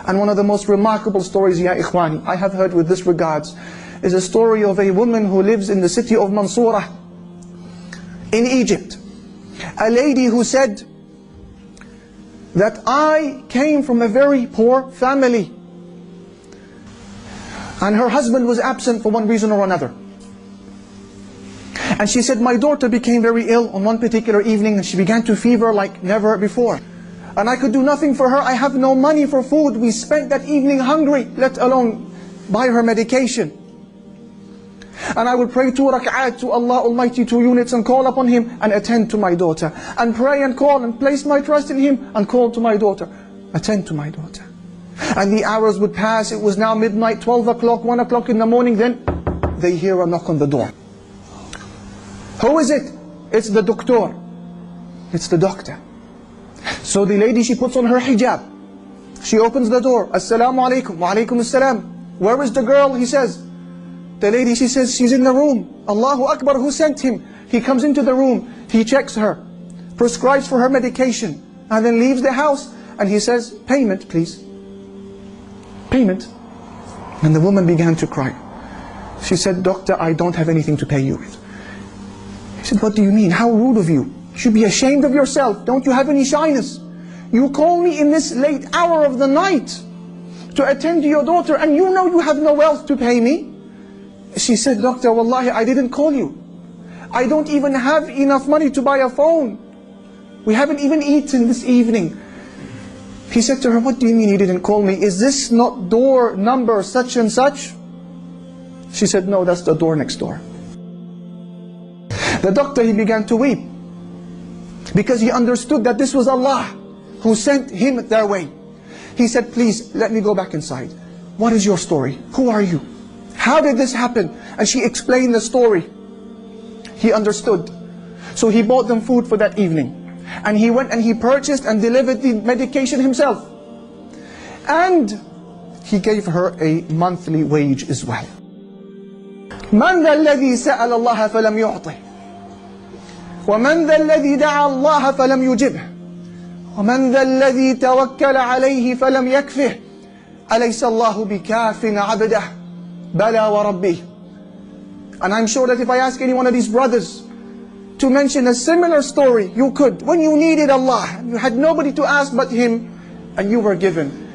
And one of the most remarkable stories, Ya Ikhwani, I have heard with this regards, is a story of a woman who lives in the city of Mansoura in Egypt. A lady who said that I came from a very poor family, and her husband was absent for one reason or another. And she said, my daughter became very ill on one particular evening, and she began to fever like never before. And I could do nothing for her. I have no money for food. We spent that evening hungry, let alone buy her medication. And I would pray 2 rak'at to Allah Almighty, 2 units, and call upon Him and attend to my daughter. And pray and call and place my trust in Him and call to my daughter. Attend to my daughter. And the hours would pass. It was now midnight, 12 o'clock, 1 o'clock in the morning. Then they hear a knock on the door. Who is it? It's the doctor. It's the doctor. So the lady, she puts on her hijab. She opens the door. Assalamu alaikum. Wa alaikum assalam. Where is the girl? He says. The lady, she says, she's in the room. Allahu Akbar, who sent him? He comes into the room. He checks her, prescribes for her medication, and then leaves the house. And he says, payment please. Payment. And the woman began to cry. She said, doctor, I don't have anything to pay you with. He said, what do you mean? How rude of you. You should be ashamed of yourself. Don't you have any shyness? You call me in this late hour of the night to attend to your daughter, and you know you have no wealth to pay me. She said, doctor, wallahi, I didn't call you. I don't even have enough money to buy a phone. We haven't even eaten this evening. He said to her, what do you mean you didn't call me? Is this not door number such and such? She said, no, that's the door next door. The doctor, he began to weep, because he understood that this was Allah who sent him their way. He said, please, let me go back inside. What is your story? Who are you? How did this happen? And she explained the story. He understood. So he bought them food for that evening. And he went and he purchased and delivered the medication himself. And he gave her a monthly wage as well. مَنْ ذَا الَّذِي سَأَلَ اللَّهَ فَلَمْ يُعْطِهِ وَمَنْ ذَا الَّذِي دَعَى اللَّهَ فَلَمْ يُجِبْهِ وَمَنْ ذَا الَّذِي تَوَكَّلَ عَلَيْهِ فَلَمْ يَكْفِهِ أَلَيْسَ اللَّهُ بِكَافٍ عَبْدَهُ بَلَى وَرَبِّهِ. And I'm sure that if I ask any one of these brothers to mention a similar story, you could. When you needed Allah, you had nobody to ask but Him, and you were given.